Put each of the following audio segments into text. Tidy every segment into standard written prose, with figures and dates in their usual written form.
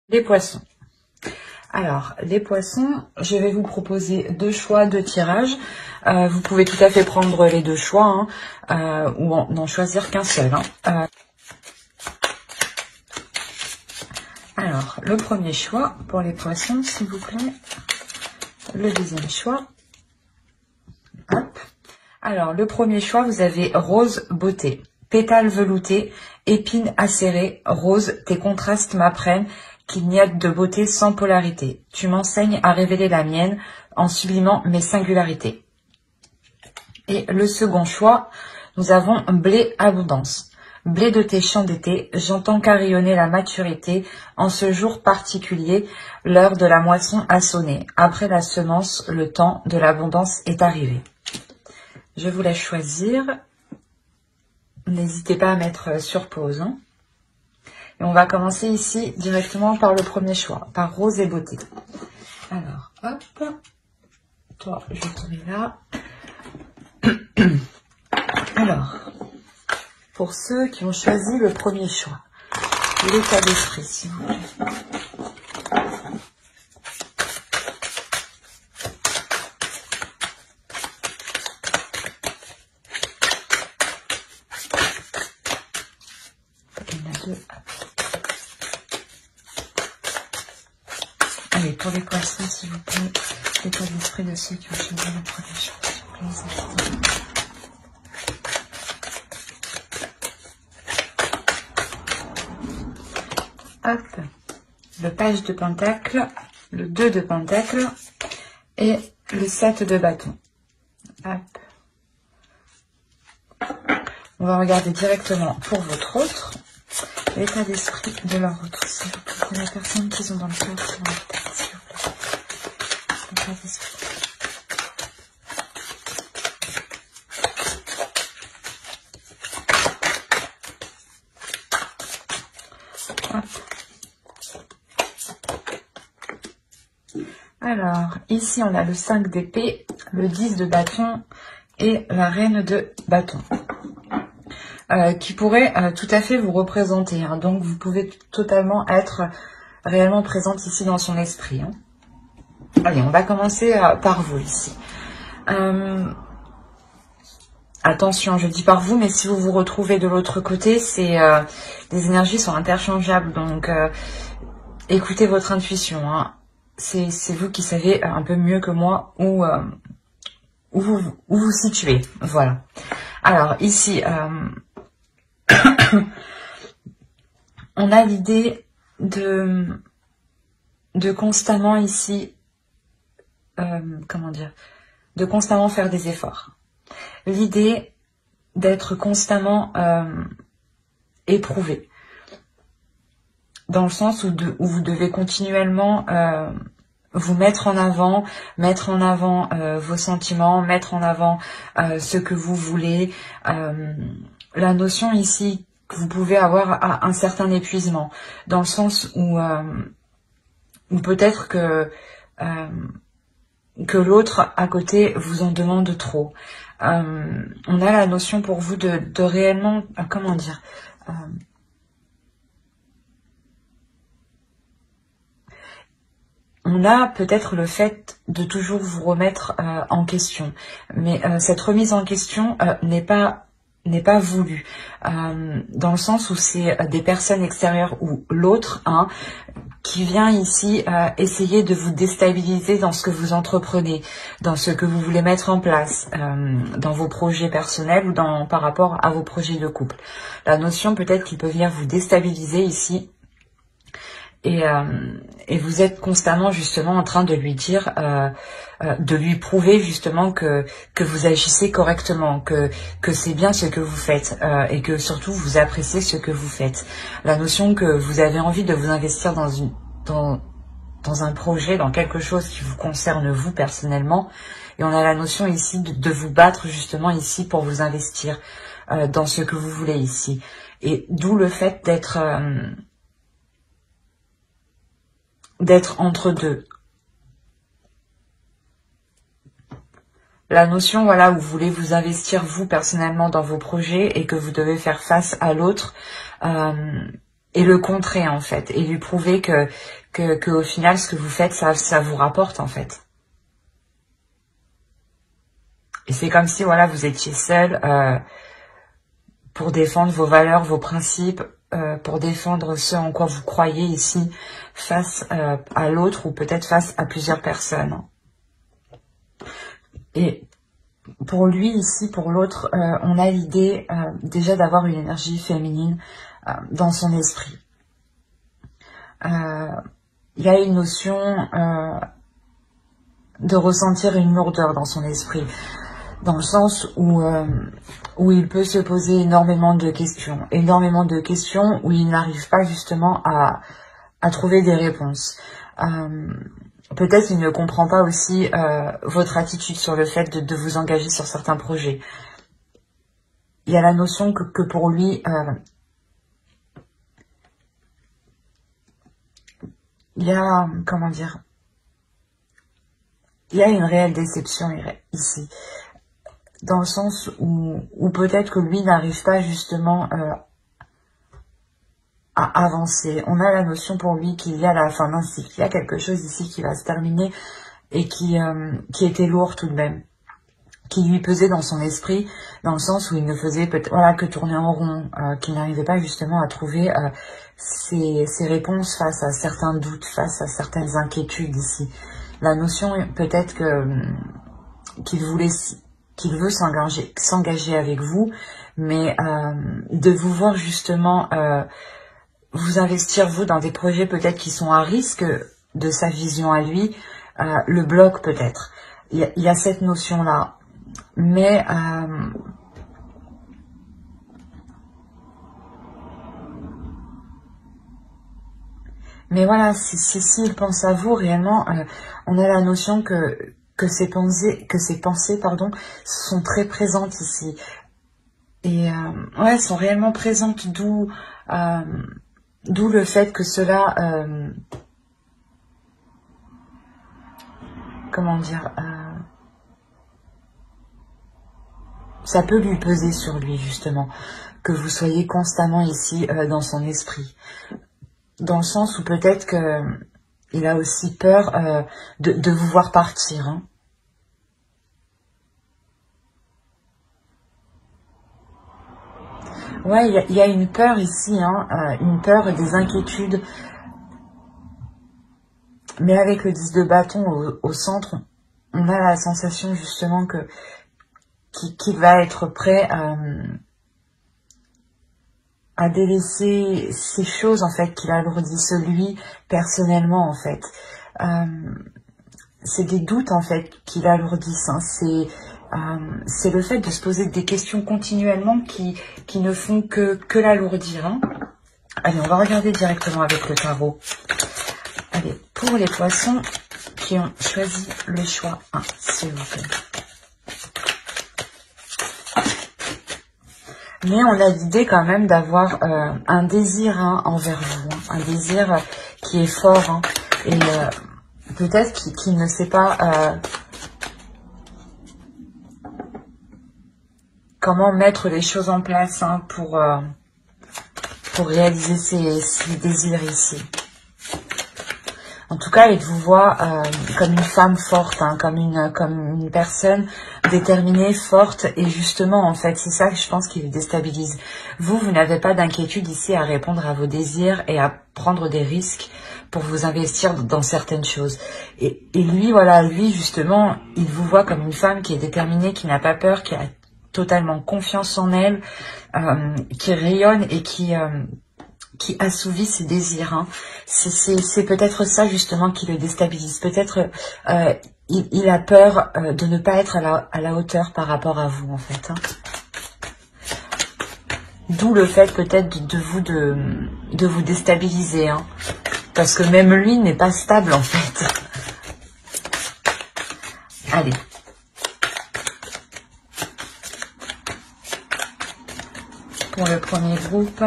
Les poissons. Alors, les poissons, je vais vous proposer deux choix de tirage. Vous pouvez tout à fait prendre les deux choix ou n'en choisir qu'un seul. Alors, le premier choix pour les poissons, s'il vous plaît. Le deuxième choix. Hop. Alors, le premier choix, vous avez rose beauté. Pétales veloutés, épines acérées, rose, tes contrastes m'apprennent qu'il n'y a de beauté sans polarité. Tu m'enseignes à révéler la mienne en sublimant mes singularités. Et le second choix, nous avons blé abondance. Blé de tes champs d'été, j'entends carillonner la maturité en ce jour particulier, l'heure de la moisson a sonné. Après la semence, le temps de l'abondance est arrivé. Je vous laisse choisir. N'hésitez pas à mettre sur pause. Et on va commencer ici directement par le premier choix, par rose et beauté. Alors, hop, toi, je te mets là. Alors, pour ceux qui ont choisi le premier choix, l'état d'esprit, s'il vous plaît. Il y en a deux. Allez, pour les poissons, s'il vous plaît, l'état d'esprit de ceux qui ont choisi le premier choix, s'il vous plaît, les instants. Hop, le page de pentacle, le 2 de pentacle et le 7 de bâton. Hop. On va regarder directement pour votre autre, l'état d'esprit de leur autre, s'il vous plaît. C'est la personne qui sont dans le cœur, qui sont dans la tête, s'il vous plaît. L'état d'esprit. Hop. Alors, ici, on a le 5 d'épée, le 10 de bâton et la reine de bâton. Qui pourrait tout à fait vous représenter. Donc, vous pouvez totalement être réellement présente ici dans son esprit. Allez, on va commencer par vous ici. Attention, je dis par vous, mais si vous vous retrouvez de l'autre côté, les énergies sont interchangeables. Donc, écoutez votre intuition. C'est vous qui savez un peu mieux que moi où vous situez. Voilà. Alors, ici, on a l'idée de constamment ici, comment dire, de constamment faire des efforts. L'idée d'être constamment éprouvé. Dans le sens où vous devez continuellement vous mettre en avant vos sentiments, mettre en avant ce que vous voulez. La notion ici que vous pouvez avoir un certain épuisement, dans le sens où peut-être que l'autre à côté vous en demande trop. On a la notion pour vous de réellement, comment dire, on a peut-être le fait de toujours vous remettre en question, mais cette remise en question n'est pas voulue, dans le sens où c'est des personnes extérieures ou l'autre qui vient ici essayer de vous déstabiliser dans ce que vous entreprenez, dans ce que vous voulez mettre en place, dans vos projets personnels ou par rapport à vos projets de couple. La notion peut-être qu'il peut venir vous déstabiliser ici. Et vous êtes constamment justement en train de lui dire, de lui prouver justement que vous agissez correctement, que c'est bien ce que vous faites et que surtout vous appréciez ce que vous faites. La notion que vous avez envie de vous investir dans un projet, dans quelque chose qui vous concerne vous personnellement. Et on a la notion ici de vous battre justement ici pour vous investir dans ce que vous voulez ici. Et d'où le fait d'être entre deux. La notion, voilà, où vous voulez vous investir vous personnellement dans vos projets et que vous devez faire face à l'autre et le contrer en fait, et lui prouver que au final ce que vous faites ça vous rapporte en fait. Et c'est comme si voilà vous étiez seul pour défendre vos valeurs, vos principes, pour défendre ce en quoi vous croyez ici face à l'autre ou peut-être face à plusieurs personnes. Et pour lui ici, pour l'autre, on a l'idée déjà d'avoir une énergie féminine dans son esprit. Il y a une notion de ressentir une lourdeur dans son esprit, dans le sens où il peut se poser énormément de questions où il n'arrive pas justement à trouver des réponses. Peut-être qu'il ne comprend pas aussi votre attitude sur le fait de vous engager sur certains projets. Il y a la notion que pour lui, il y a, comment dire, il y a une réelle déception ici. Dans le sens où peut-être que lui n'arrive pas justement à avancer. On a la notion pour lui qu'il y a la fin d'un cycle. Il y a quelque chose ici qui va se terminer et qui était lourd tout de même. Qui lui pesait dans son esprit, dans le sens où il ne faisait que tourner en rond, qu'il n'arrivait pas justement à trouver ses réponses face à certains doutes, face à certaines inquiétudes ici. La notion peut-être qu'il veut s'engager avec vous, mais de vous voir justement vous investir vous dans des projets peut-être qui sont à risque de sa vision à lui, le bloque peut-être. Il y a cette notion-là. Mais voilà, s'il pense à vous réellement, on a la notion que ces pensées sont très présentes ici. Et ouais, sont réellement présentes, d'où le fait que cela, comment dire, ça peut lui peser sur lui justement, que vous soyez constamment ici dans son esprit. Dans le sens où peut-être que il a aussi peur de vous voir partir. Hein. Ouais, il y a une peur ici, hein, une peur et des inquiétudes. Mais avec le 10 de bâton au centre, on a la sensation justement qu'il va être prêt à délaisser ces choses en fait qu'il alourdissent lui personnellement en fait. C'est des doutes en fait qu'il alourdissent. Hein. C'est le fait de se poser des questions continuellement qui ne font que l'alourdir. Hein. Allez, on va regarder directement avec le tarot. Allez, pour les poissons qui ont choisi le choix 1, s'il vous plaît. Mais on a l'idée quand même d'avoir un désir envers vous, hein, un désir qui est fort, hein, et peut-être qu'il ne sait pas comment mettre les choses en place hein, pour réaliser ses désirs ici. En tout cas, il vous voit comme une femme forte, hein, comme une personne déterminée, forte. Et justement, en fait, c'est ça que je pense qui le déstabilise. Vous n'avez pas d'inquiétude ici à répondre à vos désirs et à prendre des risques pour vous investir dans certaines choses. Et lui, voilà, lui, justement, il vous voit comme une femme qui est déterminée, qui n'a pas peur, qui a totalement confiance en elle, qui rayonne et qui assouvit ses désirs. Hein. C'est peut-être ça justement qui le déstabilise. Peut-être il a peur de ne pas être à la hauteur par rapport à vous en fait. Hein. D'où le fait peut-être de vous déstabiliser. Hein. Parce que même lui n'est pas stable en fait. Allez. Pour le premier groupe.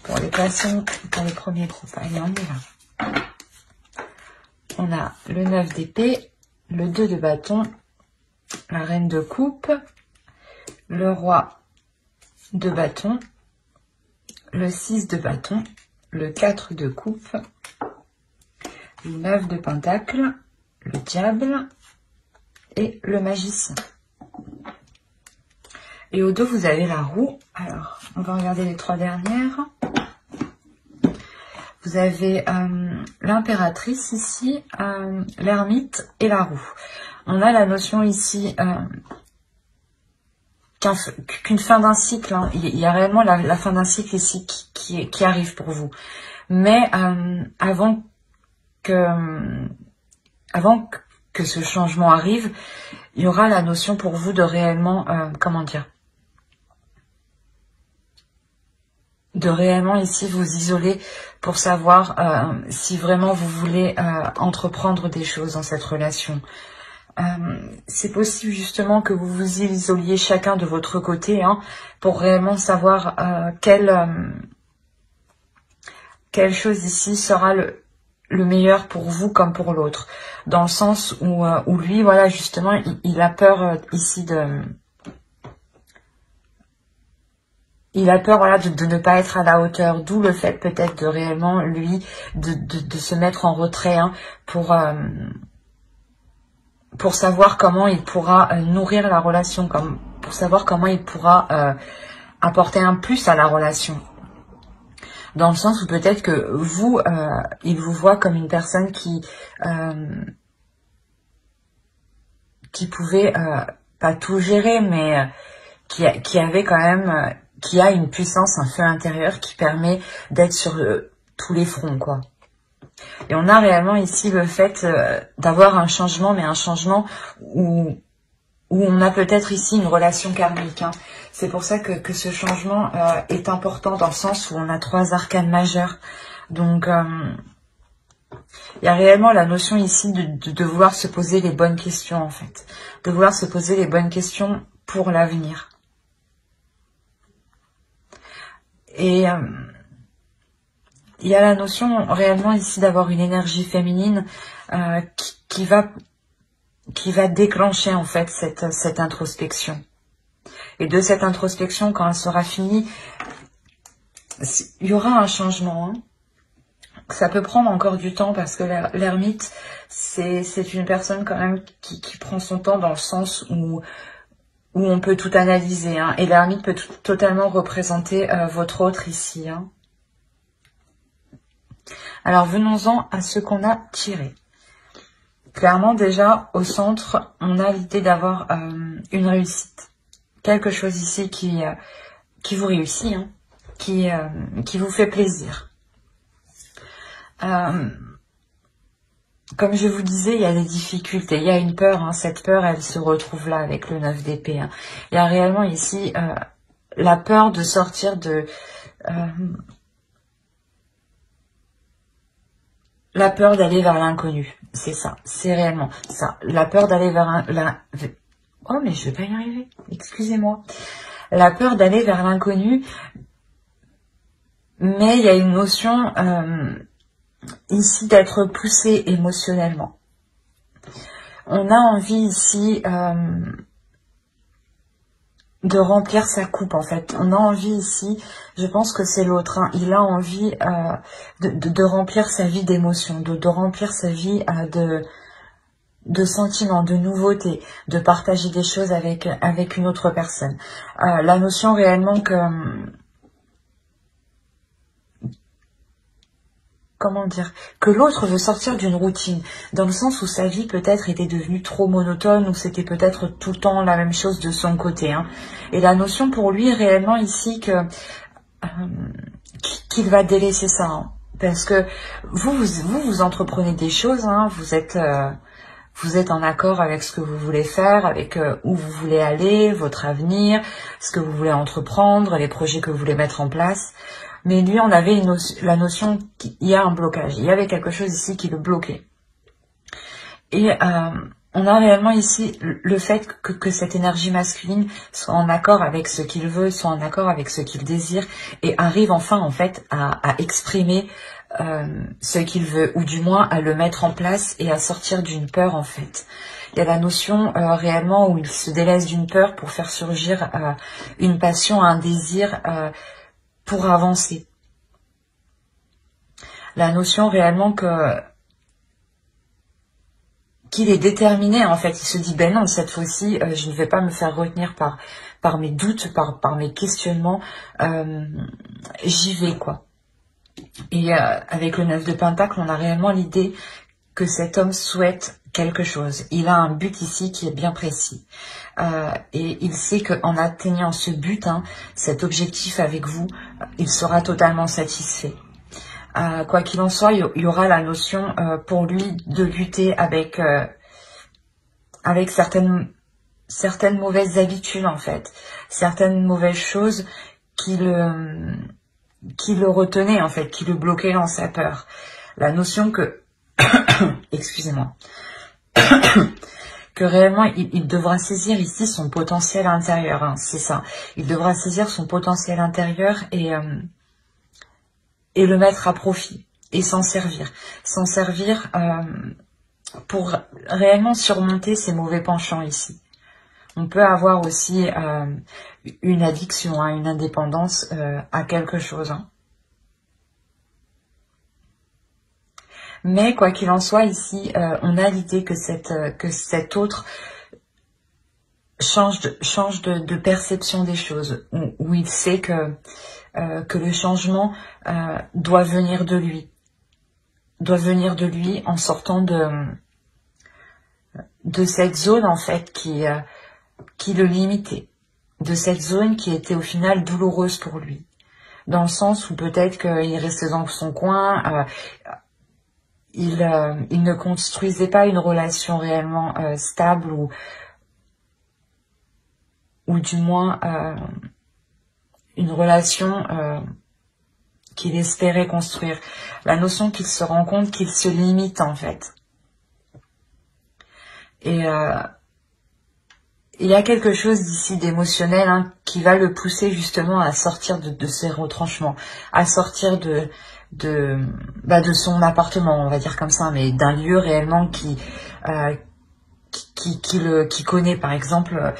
Pour les poissons, pour le premier groupe. Allez, on y va. On a le 9 d'épée, le 2 de bâton, la reine de coupe, le roi de bâton, le 6 de bâton, le 4 de coupe, le 9 de pentacle, le diable et le magicien. Et au dos, vous avez la roue. Alors, on va regarder les 3 dernières. Vous avez l'impératrice ici, l'ermite et la roue. On a la notion ici qu'une fin d'un cycle. Hein. Il y a réellement la fin d'un cycle ici qui arrive pour vous. Mais avant que ce changement arrive, il y aura la notion pour vous de réellement, comment dire, de réellement ici vous isoler pour savoir si vraiment vous voulez entreprendre des choses dans cette relation. C'est possible justement que vous vous isoliez chacun de votre côté hein, pour réellement savoir quelle chose ici sera le meilleur pour vous comme pour l'autre. Dans le sens où lui, voilà, justement, il a peur ici de... Il a peur, voilà, de ne pas être à la hauteur, d'où le fait peut-être de réellement, lui, de se mettre en retrait hein, pour savoir comment il pourra nourrir la relation, pour savoir comment il pourra apporter un plus à la relation. Dans le sens où peut-être que vous, il vous voit comme une personne qui pouvait pas tout gérer, mais qui avait quand même... qui a une puissance, un feu intérieur qui permet d'être sur tous les fronts, quoi. Et on a réellement ici le fait d'avoir un changement, mais un changement où on a peut-être ici une relation karmique. Hein. C'est pour ça que ce changement est important dans le sens où on a 3 arcanes majeures. Donc, il y a réellement la notion ici de vouloir se poser les bonnes questions, en fait. De vouloir se poser les bonnes questions pour l'avenir. Et il y a la notion réellement ici d'avoir une énergie féminine qui va déclencher en fait cette introspection. Et de cette introspection, quand elle sera finie, il y aura un changement. Hein. Ça peut prendre encore du temps parce que l'ermite, c'est une personne quand même qui prend son temps dans le sens où on peut tout analyser. Hein, et l'ermite peut totalement représenter votre autre ici. Hein. Alors venons-en à ce qu'on a tiré. Clairement déjà au centre, on a l'idée d'avoir une réussite. Quelque chose ici qui vous réussit, hein, qui vous fait plaisir. Comme je vous disais, il y a des difficultés, il y a une peur, hein, cette peur elle se retrouve là avec le 9 d'épée. Hein. Il y a réellement ici la peur de sortir de... la peur d'aller vers l'inconnu, c'est ça, c'est réellement ça. La peur d'aller vers oh mais je vais pas y arriver, excusez-moi. La peur d'aller vers l'inconnu, mais il y a une notion ici d'être poussé émotionnellement. On a envie ici de remplir sa coupe en fait. On a envie ici, je pense que c'est l'autre, hein, il a envie de remplir sa vie d'émotions, de remplir sa vie de sentiments, de nouveautés, de partager des choses avec une autre personne. La notion réellement que... comment dire, que l'autre veut sortir d'une routine, dans le sens où sa vie peut-être était devenue trop monotone, ou c'était peut-être tout le temps la même chose de son côté. Hein. Et la notion pour lui réellement ici que qu'il va délaisser ça. Hein. Parce que vous entreprenez des choses, hein, vous êtes en accord avec ce que vous voulez faire, avec où vous voulez aller, votre avenir, ce que vous voulez entreprendre, les projets que vous voulez mettre en place. Mais lui, on avait la notion qu'il y a un blocage. Il y avait quelque chose ici qui le bloquait. Et on a réellement ici le fait que cette énergie masculine soit en accord avec ce qu'il veut, soit en accord avec ce qu'il désire, et arrive enfin en fait à exprimer ce qu'il veut, ou du moins à le mettre en place et à sortir d'une peur en fait. Il y a la notion réellement où il se délaisse d'une peur pour faire surgir une passion, un désir pour avancer. La notion réellement qu'il est déterminé, en fait. Il se dit, ben non, cette fois-ci, je ne vais pas me faire retenir par mes doutes, par mes questionnements. J'y vais, quoi. Et avec le 9 de Pentacle, on a réellement l'idée que cet homme souhaite quelque chose. Il a un but ici qui est bien précis. Et il sait qu'en atteignant ce but, hein, cet objectif avec vous, il sera totalement satisfait. Quoi qu'il en soit, il y aura la notion pour lui de lutter avec certaines mauvaises habitudes, en fait. Certaines mauvaises choses qui le retenaient, en fait, qui le bloquaient dans sa peur. La notion que excusez-moi, que réellement il devra saisir ici son potentiel intérieur, hein, c'est ça. Il devra saisir son potentiel intérieur et le mettre à profit et s'en servir pour réellement surmonter ses mauvais penchants ici. On peut avoir aussi une addiction, hein, une indépendance à quelque chose, hein. Mais quoi qu'il en soit, ici, on a l'idée que cet autre change de perception des choses, où il sait que le changement doit venir de lui. Doit venir de lui en sortant de cette zone, en fait, qui le limitait. De cette zone qui était au final douloureuse pour lui. Dans le sens où peut-être qu'il restait dans son coin, il ne construisait pas une relation réellement stable ou du moins une relation qu'il espérait construire. La notion qu'il se rend compte qu'il se limite, en fait. Et il y a quelque chose d'ici d'émotionnel, hein, qui va le pousser justement à sortir de ses retranchements, à sortir de son appartement, on va dire comme ça, mais d'un lieu réellement qui connaît. Par exemple,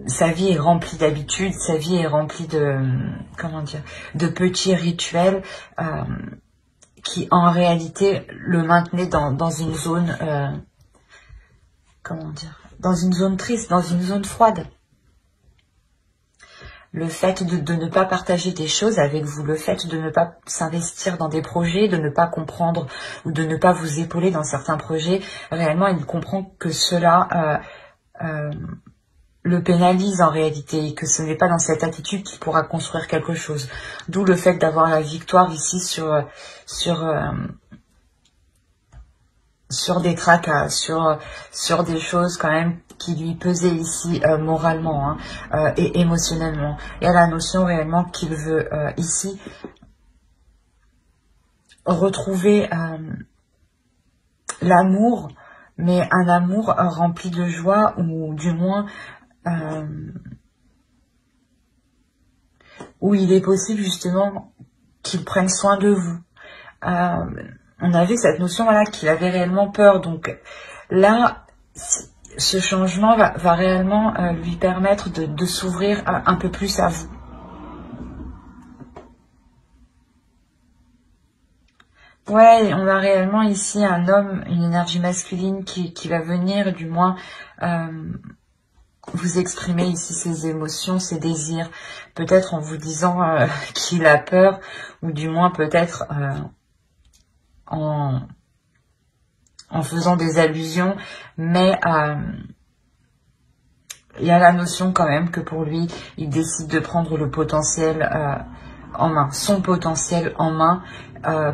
sa vie est remplie d'habitudes, sa vie est remplie de petits rituels qui en réalité le maintenaient dans une zone dans une zone triste, dans une zone froide. Le fait de ne pas partager des choses avec vous, le fait de ne pas s'investir dans des projets, de ne pas comprendre ou de ne pas vous épauler dans certains projets, réellement il comprend que cela le pénalise en réalité et que ce n'est pas dans cette attitude qu'il pourra construire quelque chose. D'où le fait d'avoir la victoire ici sur des tracas, sur des choses quand même qui lui pesaient ici moralement, hein, et émotionnellement. Il y a la notion réellement qu'il veut ici retrouver l'amour, mais un amour rempli de joie, ou du moins où il est possible justement qu'il prenne soin de vous. On avait cette notion, voilà, qu'il avait réellement peur. Donc là, ce changement va réellement lui permettre de s'ouvrir un peu plus à vous. Ouais, on a réellement ici un homme, une énergie masculine qui va venir, du moins, vous exprimer ici ses émotions, ses désirs. Peut-être en vous disant qu'il a peur, ou du moins peut-être en faisant des allusions, mais il y a la notion quand même que pour lui, il décide de prendre le potentiel en main, son potentiel en main,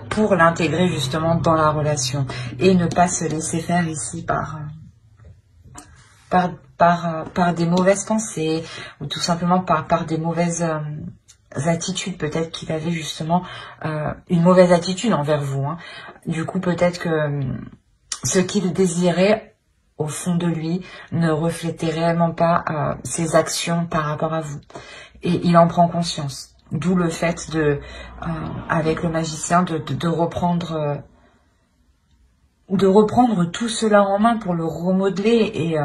pour l'intégrer justement dans la relation et ne pas se laisser faire ici par des mauvaises pensées, ou tout simplement par des mauvaises attitudes. Peut-être qu'il avait justement une mauvaise attitude envers vous, hein. Du coup, peut-être que ce qu'il désirait au fond de lui ne reflétait réellement pas ses actions par rapport à vous. Et il en prend conscience. D'où le fait avec le magicien, de reprendre tout cela en main pour le remodeler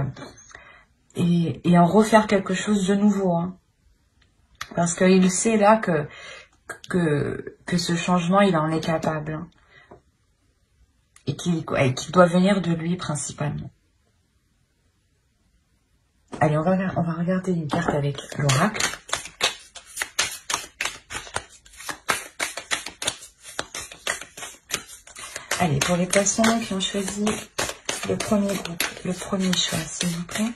et en refaire quelque chose de nouveau, hein. Parce qu'il sait là que ce changement, il en est capable. Hein. Et qu'il doit venir de lui principalement. Allez, on va regarder une carte avec l'oracle. Allez, pour les poissons qui ont choisi le premier groupe, le premier choix, s'il vous plaît.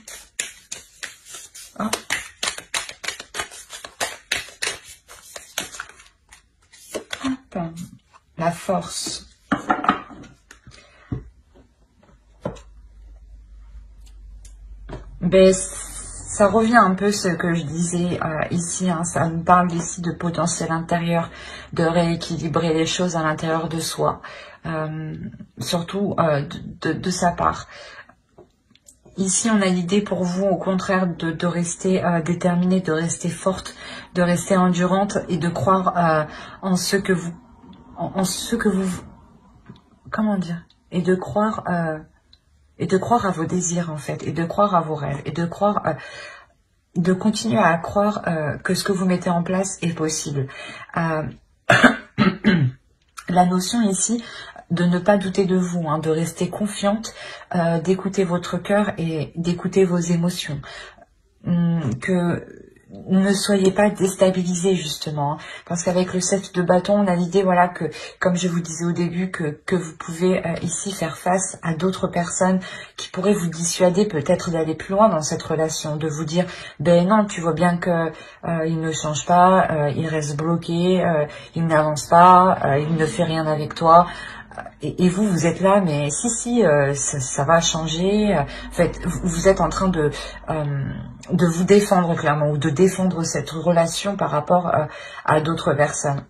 Oh. Hop. La force. Ben, ça revient un peu ce que je disais ici, hein, ça nous parle ici de potentiel intérieur, de rééquilibrer les choses à l'intérieur de soi, surtout de sa part. Ici, on a l'idée pour vous, au contraire, de rester déterminée, de rester forte, de rester endurante et de croire en ce que vous, comment dire, et de croire à vos désirs en fait, et de croire à vos rêves, et de croire, de continuer à croire que ce que vous mettez en place est possible. La notion ici de ne pas douter de vous, hein, de rester confiante, d'écouter votre cœur et d'écouter vos émotions. Que ne soyez pas déstabilisés justement, hein, parce qu'avec le 7 de bâton, on a l'idée, voilà, que comme je vous disais au début, que vous pouvez ici faire face à d'autres personnes qui pourraient vous dissuader peut-être d'aller plus loin dans cette relation, de vous dire, ben non, tu vois bien que il ne change pas, il reste bloqué, il n'avance pas, il ne fait rien avec toi. Et vous, vous êtes là, mais si, ça va changer. En fait, vous êtes en train de vous défendre clairement, ou de défendre cette relation par rapport à d'autres personnes.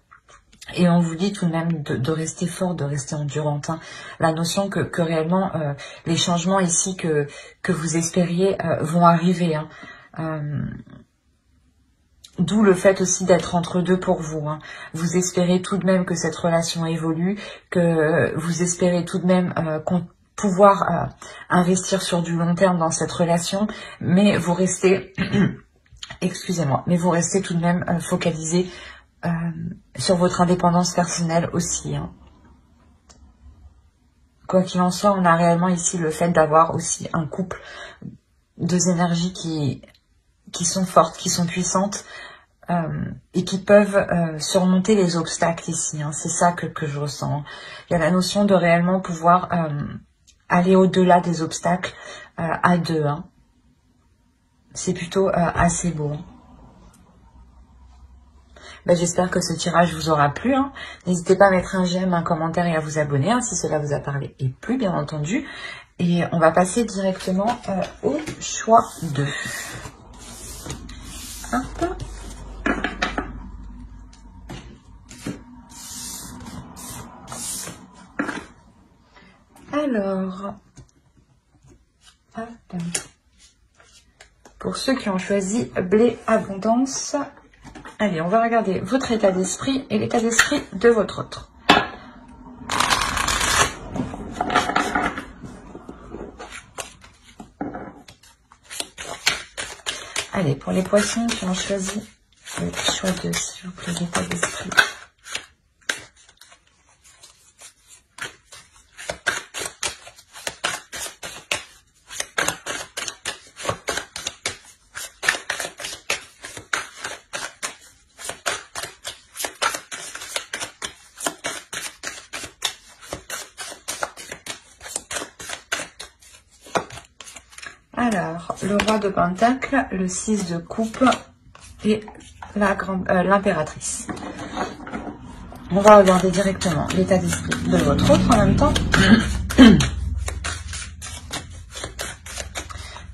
Et on vous dit tout de même de rester fort, de rester endurante. Hein. La notion que réellement, les changements ici que vous espériez vont arriver. Hein. D'où le fait aussi d'être entre deux pour vous. Hein. Vous espérez tout de même que cette relation évolue, que vous espérez tout de même pouvoir investir sur du long terme dans cette relation, mais vous restez, excusez-moi, mais vous restez tout de même focalisé sur votre indépendance personnelle aussi. Hein. Quoi qu'il en soit, on a réellement ici le fait d'avoir aussi un couple, deux énergies qui sont fortes, qui sont puissantes, et qui peuvent surmonter les obstacles ici. Hein. C'est ça que je ressens. Il y a la notion de réellement pouvoir aller au-delà des obstacles à deux. Hein. C'est plutôt assez beau. Hein. Ben, j'espère que ce tirage vous aura plu. Hein. N'hésitez pas à mettre un j'aime, un commentaire et à vous abonner hein, si cela vous a parlé et plu, bien entendu. Et on va passer directement au choix 2. Hop. Alors, hop. Pour ceux qui ont choisi blé abondance, allez, on va regarder votre état d'esprit et l'état d'esprit de votre autre. Allez, pour les poissons qui ont choisi le choix 2, s'il vous plaît, l'état d'esprit. Alors, le roi de pentacle, le 6 de coupe et l'impératrice. On va regarder directement l'état d'esprit de votre autre en même temps.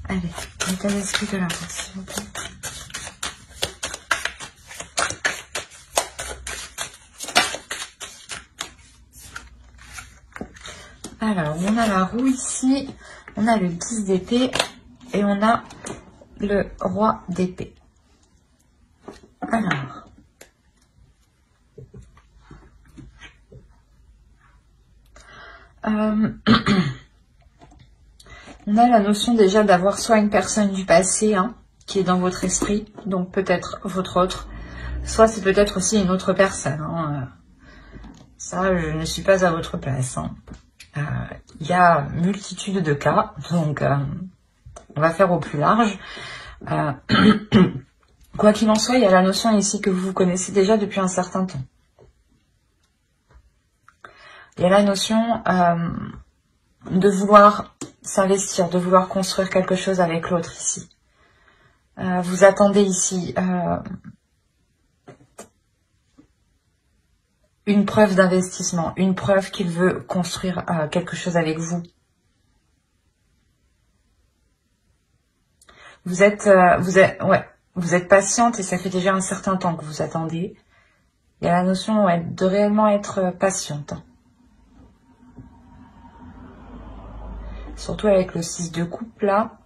Allez, l'état d'esprit de la vôtre, s'il vous plaît. Alors, on a la roue ici, on a le 10 d'épée et on a le roi d'épée. Alors, on a la notion déjà d'avoir soit une personne du passé hein, qui est dans votre esprit, donc peut-être votre autre, Soit c'est peut-être aussi une autre personne. Hein. Ça, je ne suis pas à votre place. Hein. Il y a multitude de cas, donc on va faire au plus large. Quoi qu'il en soit, il y a la notion ici que vous connaissez déjà depuis un certain temps. Il y a la notion de vouloir s'investir, de vouloir construire quelque chose avec l'autre ici. Vous attendez ici une preuve d'investissement, une preuve qu'il veut construire quelque chose avec vous. Vous êtes patiente et ça fait déjà un certain temps que vous attendez. Il y a la notion de réellement être patiente. Surtout avec le 6 de coupe là.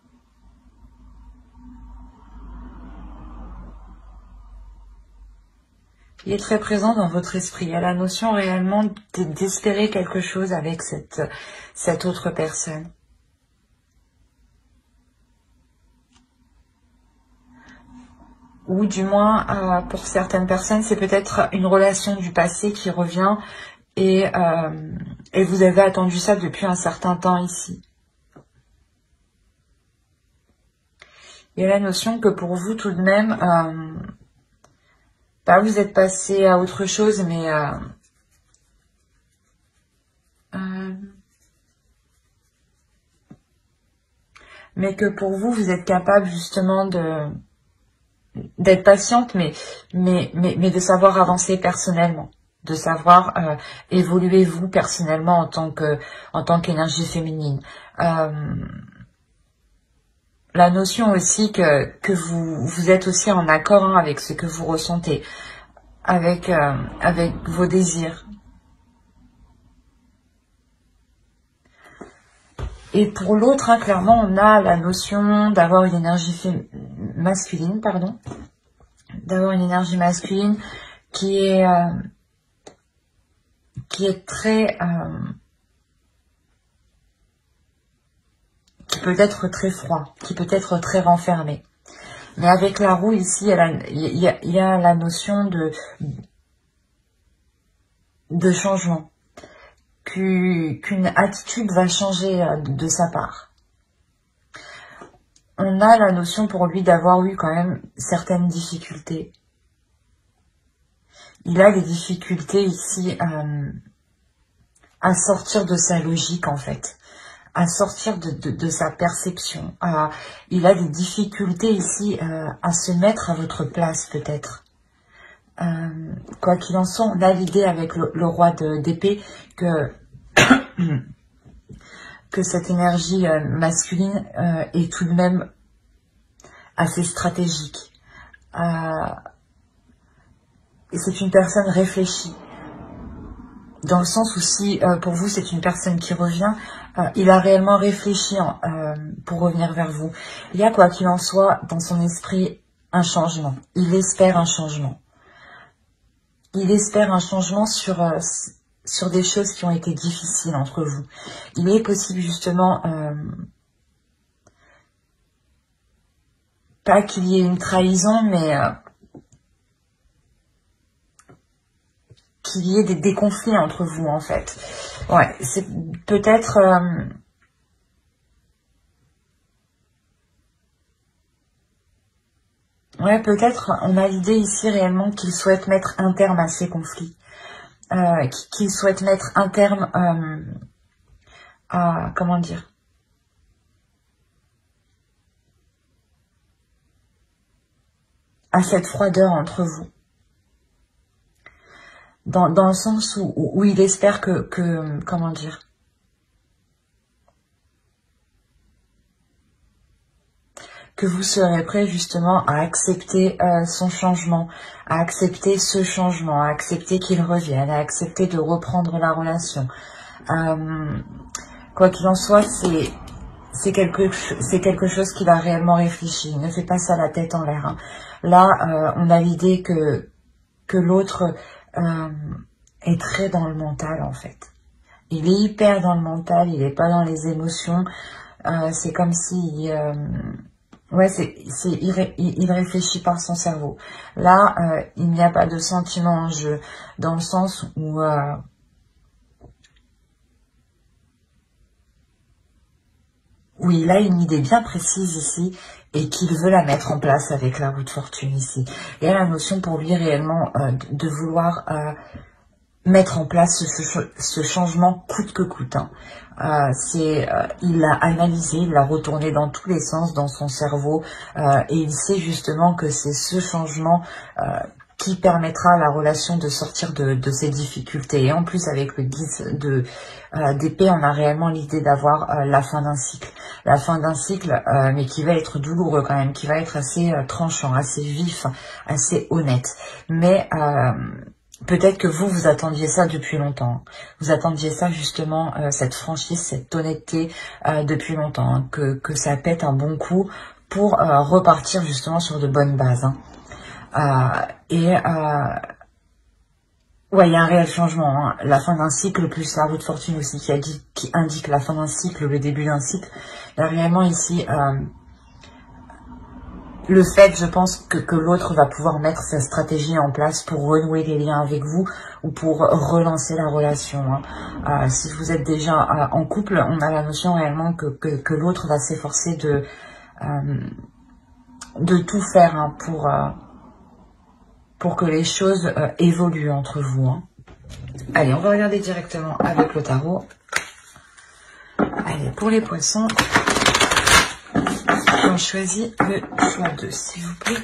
Il est très présent dans votre esprit. Il y a la notion réellement d'espérer quelque chose avec cette autre personne. Ou du moins, pour certaines personnes, c'est peut-être une relation du passé qui revient et vous avez attendu ça depuis un certain temps ici. Il y a la notion que pour vous, tout de même, vous êtes passé à autre chose, mais que pour vous, vous êtes capable justement d'être patiente, mais de savoir avancer personnellement, de savoir évoluer vous personnellement en tant qu'énergie féminine. La notion aussi que vous êtes aussi en accord avec ce que vous ressentez, avec vos désirs. Et pour l'autre, clairement, on a la notion d'avoir une énergie masculine, d'avoir une énergie masculine qui est très, qui peut être très froid, qui peut être très renfermé. Mais avec la roue ici, il y a la notion de changement. Qu'une attitude va changer de sa part. On a la notion pour lui d'avoir eu quand même certaines difficultés. Il a des difficultés ici à sortir de sa logique en fait, à sortir de sa perception. Il a des difficultés ici à se mettre à votre place peut-être. Quoi qu'il en soit, on a l'idée avec le roi d'épée que cette énergie masculine est tout de même assez stratégique. Et c'est une personne réfléchie. Dans le sens où si pour vous c'est une personne qui revient, il a réellement réfléchi pour revenir vers vous. Il y a quoi qu'il en soit dans son esprit un changement. Il espère un changement. Il espère un changement sur des choses qui ont été difficiles entre vous. Il est possible justement, pas qu'il y ait une trahison, mais qu'il y ait des conflits entre vous en fait. Ouais, c'est peut-être... ouais, peut-être on a l'idée ici réellement qu'il souhaite mettre un terme à ces conflits. Qu'il souhaite mettre un terme à, comment dire, à cette froideur entre vous. Dans le sens où il espère que comment dire, que vous serez prêt justement à accepter son changement, à accepter ce changement, à accepter qu'il revienne, à accepter de reprendre la relation. Quoi qu'il en soit, c'est quelque chose qu'il a réellement réfléchi. Il ne fait pas ça la tête en l'air. Hein. Là, on a l'idée que l'autre est très dans le mental en fait. Il est hyper dans le mental, il n'est pas dans les émotions. C'est comme si Ouais, il réfléchit par son cerveau. Là, il n'y a pas de sentiment en jeu, dans le sens où oui, il a une idée bien précise ici et qu'il veut la mettre en place avec la roue de fortune ici. Il y a la notion pour lui réellement de vouloir mettre en place ce changement coûte que coûte. Hein. Il l'a analysé, il l'a retourné dans tous les sens dans son cerveau et il sait justement que c'est ce changement qui permettra à la relation de sortir de ses difficultés. Et en plus, avec le 10 d'épée, on a réellement l'idée d'avoir la fin d'un cycle. La fin d'un cycle, mais qui va être douloureux quand même, qui va être assez tranchant, assez vif, assez honnête. Mais peut-être que vous attendiez ça depuis longtemps. Vous attendiez ça justement, cette franchise, cette honnêteté depuis longtemps. Hein, que ça pète un bon coup pour repartir justement sur de bonnes bases. Hein. Ouais, il y a un réel changement. Hein. La fin d'un cycle, plus la roue de fortune aussi, qui indique la fin d'un cycle, le début d'un cycle. Il y a réellement ici le fait, je pense, que l'autre va pouvoir mettre sa stratégie en place pour renouer les liens avec vous ou pour relancer la relation. Hein. Si vous êtes déjà en couple, on a la notion réellement que l'autre va s'efforcer de tout faire hein, pour que les choses évoluent entre vous. Hein. Allez, on va regarder directement avec le tarot. Allez, pour les poissons, on choisit le choix 2, s'il vous plaît.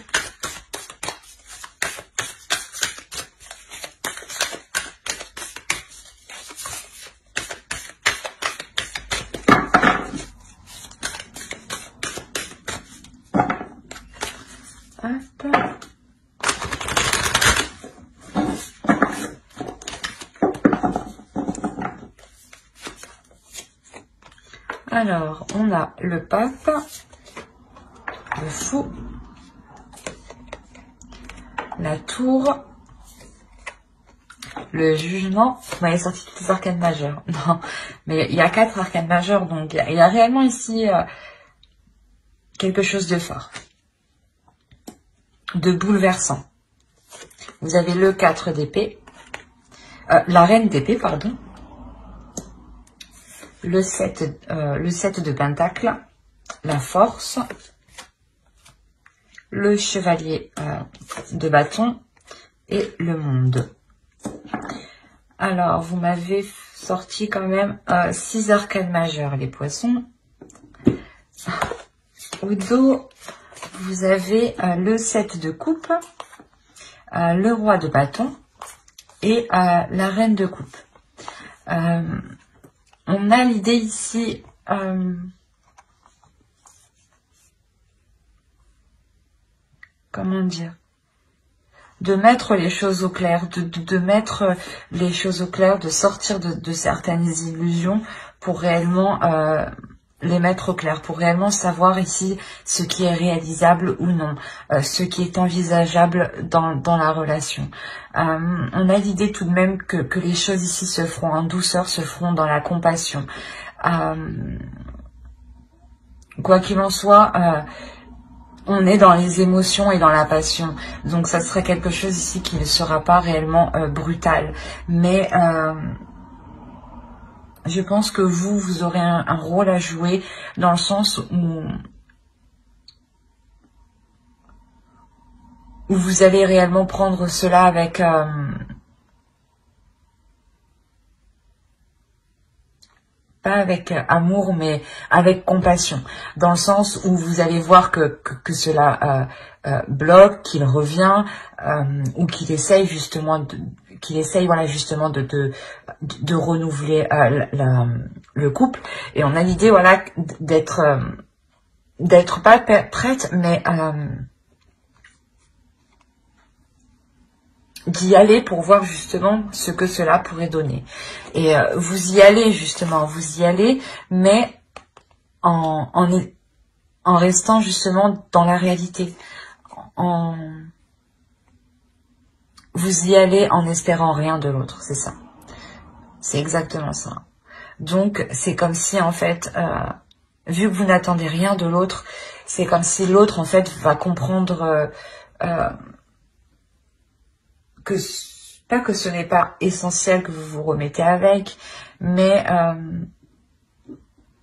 Hop. Alors, on a le pape, le fou, la tour, le jugement. Vous m'avez sorti toutes les arcanes majeures. Non, mais il y a 4 arcanes majeures, donc il y a réellement ici quelque chose de fort, de bouleversant. Vous avez le 4 d'épée, la reine d'épée, pardon. Le 7 de pentacle, la force, le chevalier de bâton et le monde. Alors, vous m'avez sorti quand même 6 arcanes majeures, les poissons. Au dos, vous avez le 7 de coupe, le roi de bâton et la reine de coupe. On a l'idée ici comment dire, de mettre les choses au clair, de mettre les choses au clair, de sortir de certaines illusions pour réellement les mettre au clair, pour réellement savoir ici ce qui est réalisable ou non, ce qui est envisageable dans la relation. On a l'idée tout de même que les choses ici se feront en douceur, se feront dans la compassion. Quoi qu'il en soit, on est dans les émotions et dans la passion. Donc ça serait quelque chose ici qui ne sera pas réellement brutal. Mais je pense que vous aurez un rôle à jouer dans le sens où vous allez réellement prendre cela avec pas avec amour, mais avec compassion, dans le sens où vous allez voir que cela bloque, qu'il revient, ou qu'il essaye justement voilà justement de renouveler le couple. Et on a l'idée voilà d'être pas prête, mais d'y aller pour voir justement ce que cela pourrait donner. Et vous y allez justement, mais en restant justement dans la réalité. Vous y allez en espérant rien de l'autre, c'est ça. C'est exactement ça. Donc c'est comme si en fait vu que vous n'attendez rien de l'autre, c'est comme si l'autre, en fait, va comprendre que, pas que ce n'est pas essentiel que vous vous remettez avec, mais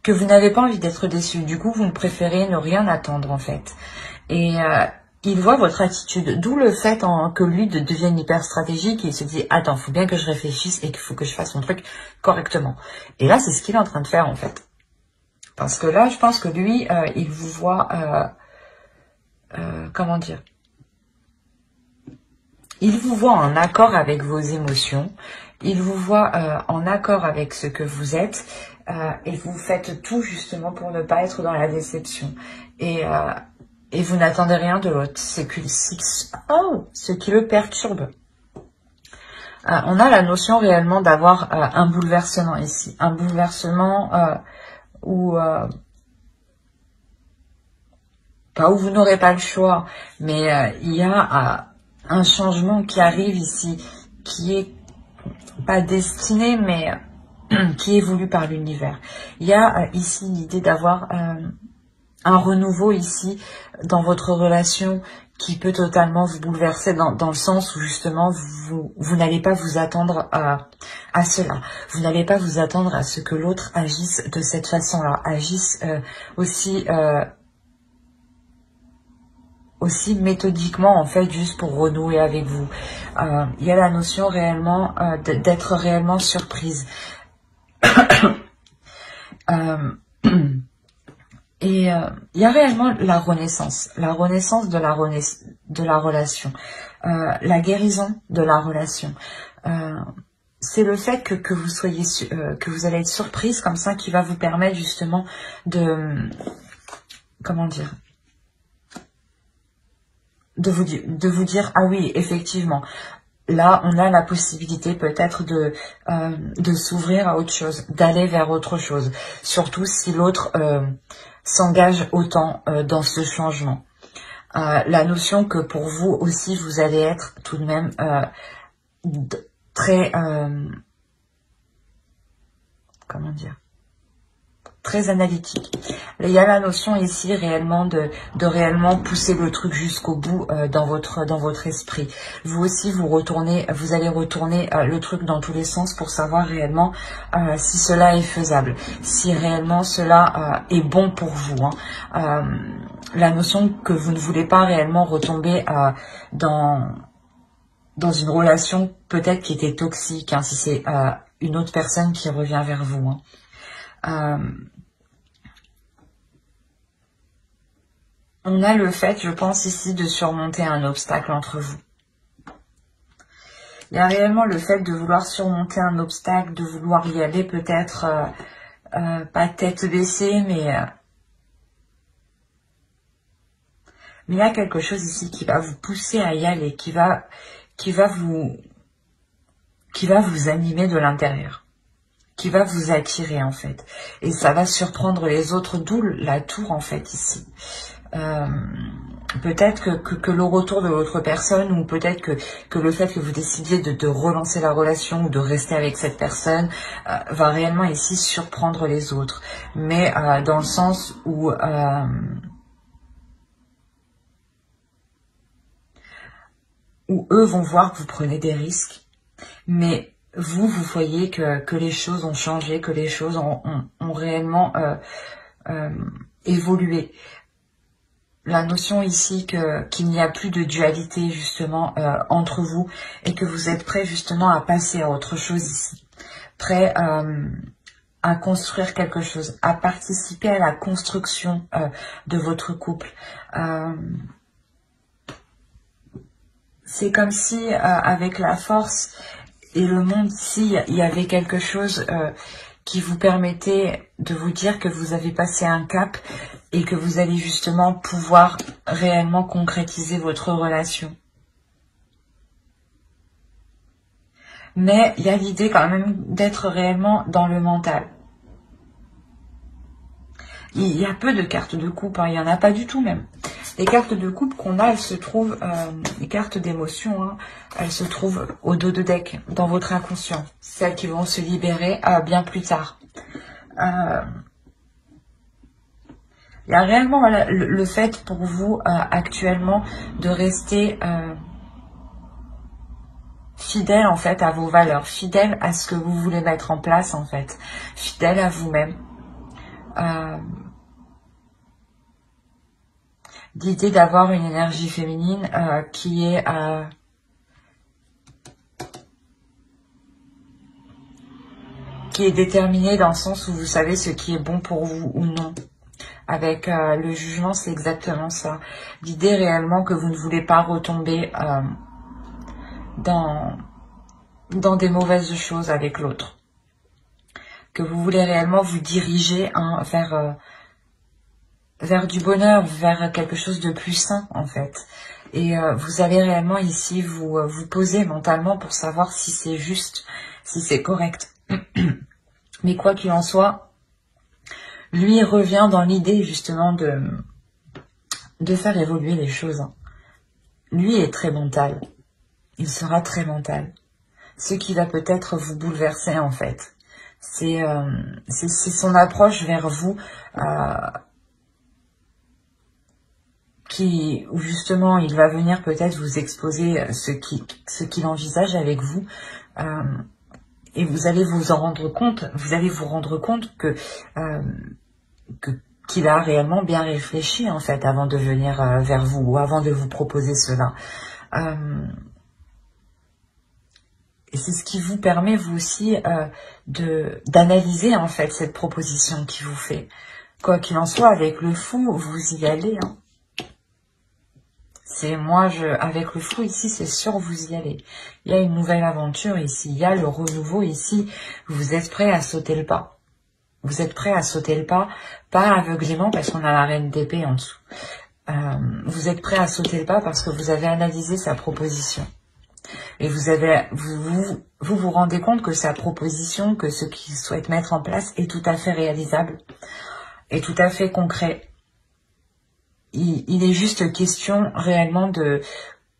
que vous n'avez pas envie d'être déçu. Du coup, vous préférez ne rien attendre, en fait. Et il voit votre attitude, d'où le fait que lui devienne hyper stratégique et il se dit « Attends, faut bien que je réfléchisse et qu'il faut que je fasse mon truc correctement. » Et là, c'est ce qu'il est en train de faire, en fait. Parce que là, je pense que lui, il vous voit... comment dire? Il vous voit en accord avec vos émotions. Il vous voit en accord avec ce que vous êtes. Et vous faites tout, justement, pour ne pas être dans la déception. Et vous n'attendez rien de l'autre. C'est ce qui le perturbe. On a la notion réellement d'avoir un bouleversement ici. Un bouleversement où... pas où vous n'aurez pas le choix, mais il y a un changement qui arrive ici, qui est pas destiné, mais qui est voulu par l'univers. Il y a ici l'idée d'avoir un renouveau ici dans votre relation qui peut totalement vous bouleverser dans le sens où justement vous n'allez pas vous attendre à cela. Vous n'allez pas vous attendre à ce que l'autre agisse de cette façon-là, agisse aussi méthodiquement, en fait, juste pour renouer avec vous. Il y a la notion réellement d'être réellement surprise. Et il y a réellement la renaissance de la relation, la guérison de la relation. C'est le fait que vous soyez que vous allez être surprise comme ça qui va vous permettre justement de comment dire, de vous dire ah oui, effectivement, là on a la possibilité peut-être de s'ouvrir à autre chose, d'aller vers autre chose, surtout si l'autre s'engage autant dans ce changement. La notion que pour vous aussi vous allez être tout de même très comment dire, très analytique. Il y a la notion ici réellement de réellement pousser le truc jusqu'au bout dans votre esprit. Vous aussi vous allez retourner le truc dans tous les sens pour savoir réellement si cela est faisable, si réellement cela est bon pour vous. La notion que vous ne voulez pas réellement retomber dans une relation peut-être qui était toxique, si c'est une autre personne qui revient vers vous. On a le fait, je pense ici, de surmonter un obstacle entre vous. Il y a réellement le fait de vouloir surmonter un obstacle, de vouloir y aller peut-être, pas tête baissée, mais il y a quelque chose ici qui va vous pousser à y aller, qui va vous animer de l'intérieur, qui va vous attirer en fait. Et ça va surprendre les autres, d'où la tour en fait ici. Peut-être que le retour de l'autre personne, ou peut-être que le fait que vous décidiez de relancer la relation ou de rester avec cette personne va réellement ici surprendre les autres, mais dans le sens où eux vont voir que vous prenez des risques, mais vous voyez que les choses ont changé, que les choses ont réellement évolué. La notion ici qu'il n'y a plus de dualité justement entre vous et que vous êtes prêt justement à passer à autre chose ici. Prêt à construire quelque chose, à participer à la construction de votre couple. C'est comme si avec la force et le monde ici, il y avait quelque chose qui vous permettait de vous dire que vous avez passé un cap et que vous allez justement pouvoir réellement concrétiser votre relation. Mais il y a l'idée quand même d'être réellement dans le mental. Il y a peu de cartes de coupe, il n'y en a pas du tout même. Les cartes de coupe qu'on a, elles se trouvent, les cartes d'émotion, elles se trouvent au dos de deck, dans votre inconscient. Celles qui vont se libérer bien plus tard. Il y a réellement voilà, le fait pour vous actuellement de rester fidèle en fait à vos valeurs, fidèle à ce que vous voulez mettre en place en fait, fidèle à vous-même. L'idée d'avoir une énergie féminine qui est déterminée dans le sens où vous savez ce qui est bon pour vous ou non. Avec le jugement, c'est exactement ça. L'idée réellement que vous ne voulez pas retomber dans des mauvaises choses avec l'autre. Que vous voulez réellement vous diriger vers du bonheur, vers quelque chose de plus sain en fait. Et vous allez réellement ici vous poser mentalement pour savoir si c'est juste, si c'est correct. Mais quoi qu'il en soit, lui revient dans l'idée justement de faire évoluer les choses. Lui est très mental. Il sera très mental. Ce qui va peut-être vous bouleverser en fait. C'est son approche vers vous où justement il va venir peut-être vous exposer ce qu'il envisage avec vous. Et vous allez vous en rendre compte, que qu'il a réellement bien réfléchi en fait avant de venir vers vous ou avant de vous proposer cela. Et c'est ce qui vous permet vous aussi d'analyser en fait cette proposition qu'il vous fait. Quoi qu'il en soit, avec le fou, vous y allez. Hein. Avec le fou ici, c'est sûr, vous y allez. Il y a une nouvelle aventure ici, il y a le renouveau ici. Vous êtes prêt à sauter le pas. Vous êtes prêt à sauter le pas, pas aveuglément parce qu'on a la reine d'épée en dessous. Vous êtes prêt à sauter le pas parce que vous avez analysé sa proposition. Et vous rendez compte que sa proposition, que ce qu'il souhaite mettre en place est tout à fait réalisable, est tout à fait concret. Il est juste question réellement de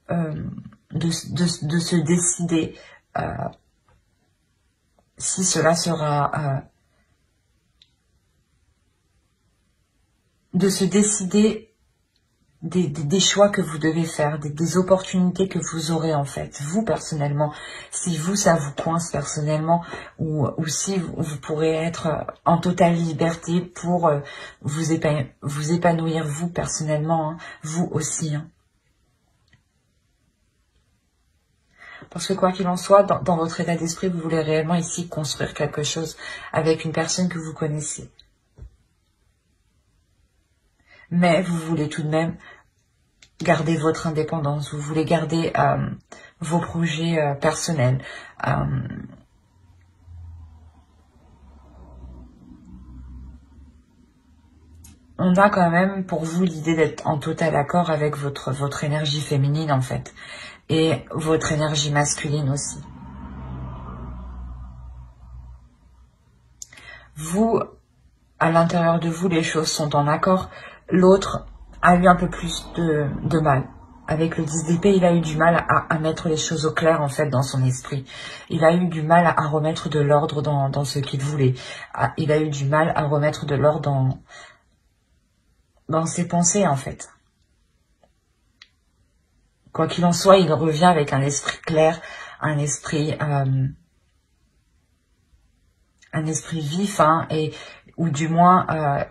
se décider si cela sera... de se décider des choix que vous devez faire, des opportunités que vous aurez en fait, vous personnellement, si vous ça vous coince personnellement ou si vous pourrez être en totale liberté pour vous épanouir vous personnellement, hein, vous aussi. Hein. Parce que quoi qu'il en soit, dans votre état d'esprit, vous voulez réellement ici construire quelque chose avec une personne que vous connaissez. Mais vous voulez tout de même garder votre indépendance, vous voulez garder vos projets personnels. On a quand même pour vous l'idée d'être en total accord avec votre énergie féminine en fait. Et votre énergie masculine aussi. Vous, à l'intérieur de vous, les choses sont en accord. L'autre a eu un peu plus de mal. Avec le 10 d'épée, il a eu du mal à mettre les choses au clair, en fait, dans son esprit. Il a eu du mal à remettre de l'ordre dans ce qu'il voulait. Il a eu du mal à remettre de l'ordre dans ses pensées, en fait. Quoi qu'il en soit, il revient avec un esprit clair, un esprit vif, hein, ou du moins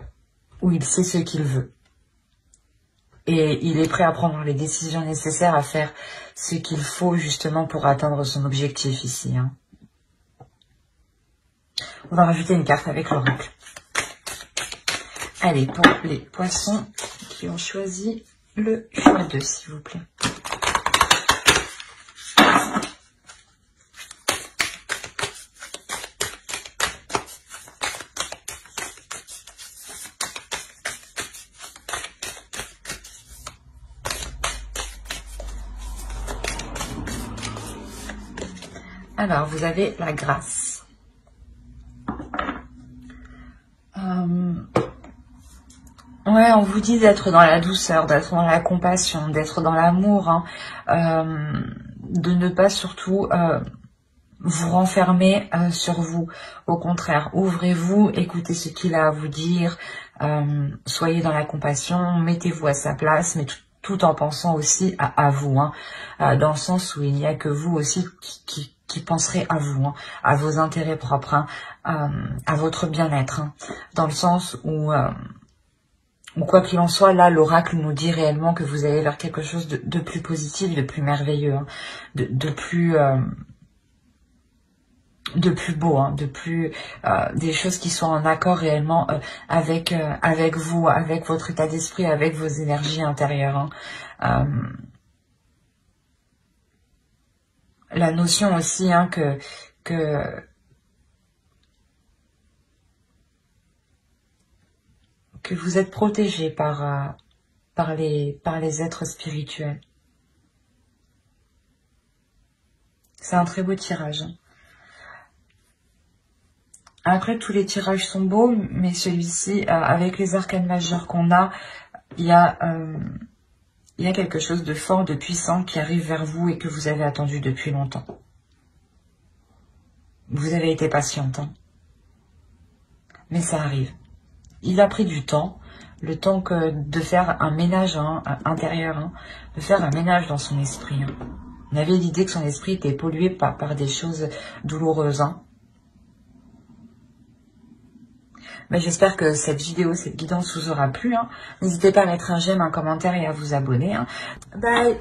où il sait ce qu'il veut. Et il est prêt à prendre les décisions nécessaires, à faire ce qu'il faut justement pour atteindre son objectif ici. Hein. On va rajouter une carte avec l'oracle. Allez, pour les poissons qui ont choisi le choix 2, s'il vous plaît. Alors, vous avez la grâce. Ouais, on vous dit d'être dans la douceur, d'être dans la compassion, d'être dans l'amour, hein, de ne pas surtout vous renfermer sur vous. Au contraire, ouvrez-vous, écoutez ce qu'il a à vous dire, Soyez dans la compassion, mettez-vous à sa place, mais tout en pensant aussi à vous, hein, dans le sens où il n'y a que vous aussi qui penserez à vous, hein, à vos intérêts propres, hein, à votre bien-être, hein, dans le sens où quoi qu'il en soit, là, l'oracle nous dit réellement que vous allez vers quelque chose de plus positif, de plus merveilleux, hein, de plus beau, hein, des choses qui sont en accord réellement avec vous, avec votre état d'esprit, avec vos énergies intérieures, hein. La notion aussi, hein, que vous êtes protégé par les êtres spirituels. C'est un très beau tirage, hein. Après, tous les tirages sont beaux, mais celui-ci, avec les arcanes majeures qu'on a, il y a quelque chose de fort, de puissant qui arrive vers vous et que vous avez attendu depuis longtemps. Vous avez été patiente, hein. Mais ça arrive. Il a pris du temps, le temps de faire un ménage, hein, intérieur, hein, de faire un ménage dans son esprit, hein. On avait l'idée que son esprit était pollué par des choses douloureuses, hein. Mais j'espère que cette vidéo, cette guidance vous aura plu, hein. N'hésitez pas à mettre un j'aime, un commentaire et à vous abonner, hein. Bye.